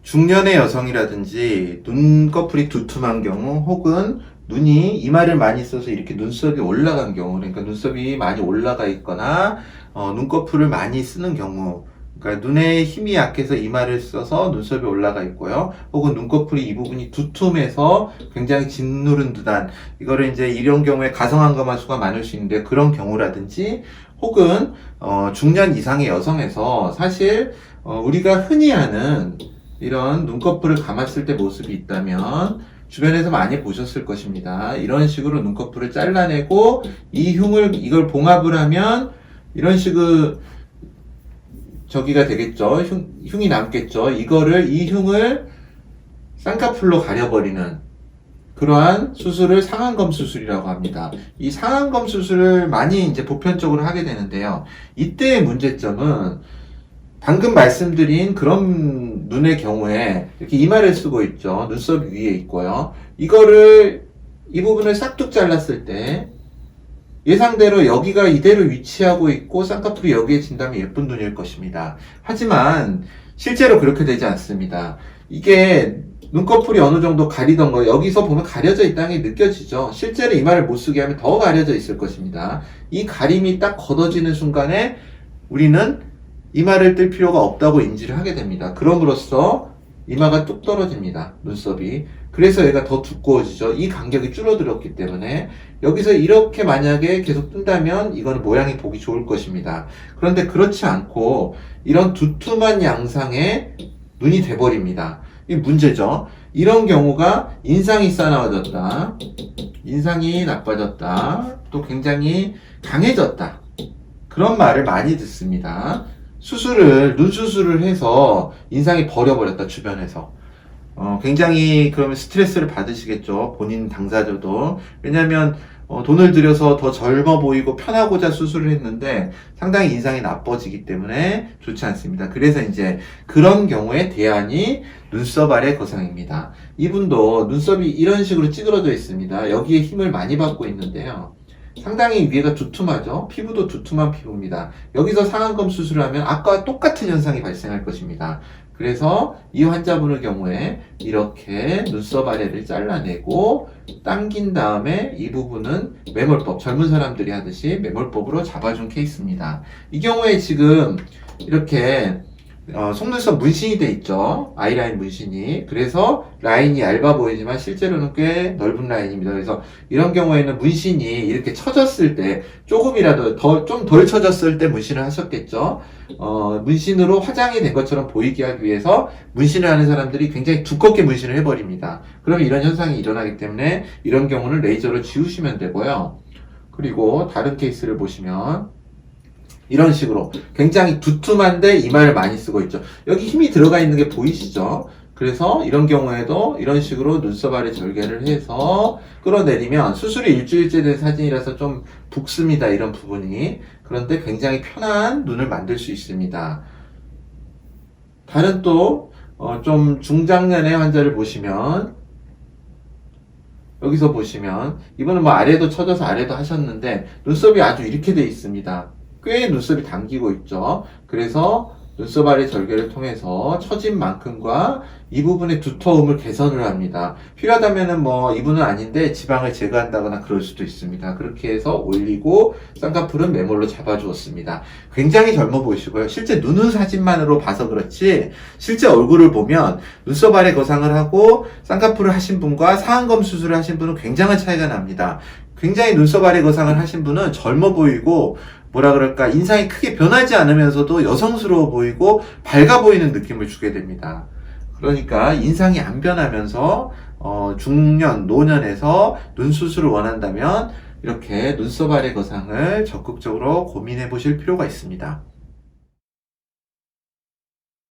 중년의 여성이라든지 눈꺼풀이 두툼한 경우 혹은 눈이 이마를 많이 써서 이렇게 눈썹이 올라간 경우, 그러니까 눈썹이 많이 올라가 있거나 눈꺼풀을 많이 쓰는 경우, 그러니까 눈에 힘이 약해서 이마를 써서 눈썹이 올라가 있고요. 혹은 눈꺼풀이 이 부분이 두툼해서 굉장히 짓누른 듯한, 이거를 이제 이런 경우에 가성안검하수가 많을 수 있는데, 그런 경우라든지 혹은 중년 이상의 여성에서 사실 우리가 흔히 하는 이런 눈꺼풀을 감았을 때 모습이 있다면 주변에서 많이 보셨을 것입니다. 이런 식으로 눈꺼풀을 잘라내고 이걸 봉합을 하면 이런 식으로 저기가 되겠죠. 흉이 남겠죠. 이 흉을 쌍꺼풀로 가려버리는 그러한 수술을 상안검 수술이라고 합니다. 이 상안검 수술을 많이 이제 보편적으로 하게 되는데요. 이때의 문제점은 방금 말씀드린 그런 눈의 경우에 이렇게 이마를 쓰고 있죠. 눈썹 위에 있고요. 이 부분을 싹둑 잘랐을 때 예상대로 여기가 이대로 위치하고 있고 쌍꺼풀이 여기에 진다면 예쁜 눈일 것입니다. 하지만 실제로 그렇게 되지 않습니다. 이게 눈꺼풀이 어느 정도 가리던 거, 여기서 보면 가려져 있다는 게 느껴지죠. 실제로 이마를 못 쓰게 하면 더 가려져 있을 것입니다. 이 가림이 딱 걷어지는 순간에 우리는 이마를 뜰 필요가 없다고 인지를 하게 됩니다. 그럼으로써 이마가 뚝 떨어집니다. 눈썹이. 그래서 얘가 더 두꺼워지죠. 이 간격이 줄어들었기 때문에 여기서 이렇게 만약에 계속 뜬다면 이거는 모양이 보기 좋을 것입니다. 그런데 그렇지 않고 이런 두툼한 양상의 눈이 돼버립니다. 이게 문제죠. 이런 경우가 인상이 싸나워졌다, 인상이 나빠졌다, 또 굉장히 강해졌다, 그런 말을 많이 듣습니다. 눈 수술을 해서 인상이 버려버렸다, 주변에서. 굉장히 그러면 스트레스를 받으시겠죠. 본인 당사자도. 왜냐면, 돈을 들여서 더 젊어 보이고 편하고자 수술을 했는데 상당히 인상이 나빠지기 때문에 좋지 않습니다. 그래서 이제 그런 경우에 대안이 눈썹 아래 거상입니다. 이분도 눈썹이 이런 식으로 찌그러져 있습니다. 여기에 힘을 많이 받고 있는데요. 상당히 위에가 두툼하죠. 피부도 두툼한 피부입니다. 여기서 상안검 수술을 하면 아까와 똑같은 현상이 발생할 것입니다. 그래서 이 환자분의 경우에 이렇게 눈썹 아래를 잘라내고 당긴 다음에 이 부분은 매몰법, 젊은 사람들이 하듯이 매몰법으로 잡아준 케이스입니다. 이 경우에 지금 이렇게 속눈썹 문신이 돼 있죠. 아이라인 문신이. 그래서 라인이 얇아 보이지만 실제로는 꽤 넓은 라인입니다. 그래서 이런 경우에는 문신이 이렇게 처졌을 때 조금이라도 좀 덜 처졌을 때 문신을 하셨겠죠. 문신으로 화장이 된 것처럼 보이게 하기 위해서 문신을 하는 사람들이 굉장히 두껍게 문신을 해버립니다. 그러면 이런 현상이 일어나기 때문에 이런 경우는 레이저로 지우시면 되고요. 그리고 다른 케이스를 보시면 이런 식으로 굉장히 두툼한데 이마를 많이 쓰고 있죠. 여기 힘이 들어가 있는 게 보이시죠? 그래서 이런 경우에도 이런 식으로 눈썹 아래 절개를 해서 끌어내리면 수술이 일주일째 된 사진이라서 좀 붓습니다. 이런 부분이. 그런데 굉장히 편한 눈을 만들 수 있습니다. 다른 또 좀 중장년의 환자를 보시면 여기서 보시면 이분은 뭐 아래도 쳐져서 아래도 하셨는데 눈썹이 아주 이렇게 돼 있습니다. 꽤 눈썹이 당기고 있죠. 그래서 눈썹 아래 절개를 통해서 처진 만큼과 이 부분의 두터움을 개선을 합니다. 필요하다면은 뭐 이분은 아닌데 지방을 제거한다거나 그럴 수도 있습니다. 그렇게 해서 올리고 쌍꺼풀은 매몰로 잡아주었습니다. 굉장히 젊어 보이시고요. 실제 눈은 사진만으로 봐서 그렇지 실제 얼굴을 보면 눈썹 아래 거상을 하고 쌍꺼풀을 하신 분과 상안검 수술을 하신 분은 굉장한 차이가 납니다. 굉장히 눈썹 아래 거상을 하신 분은 젊어 보이고 뭐라 그럴까 인상이 크게 변하지 않으면서도 여성스러워 보이고 밝아 보이는 느낌을 주게 됩니다. 그러니까 인상이 안 변하면서 중년, 노년에서 눈 수술을 원한다면 이렇게 눈썹 아래 거상을 적극적으로 고민해 보실 필요가 있습니다.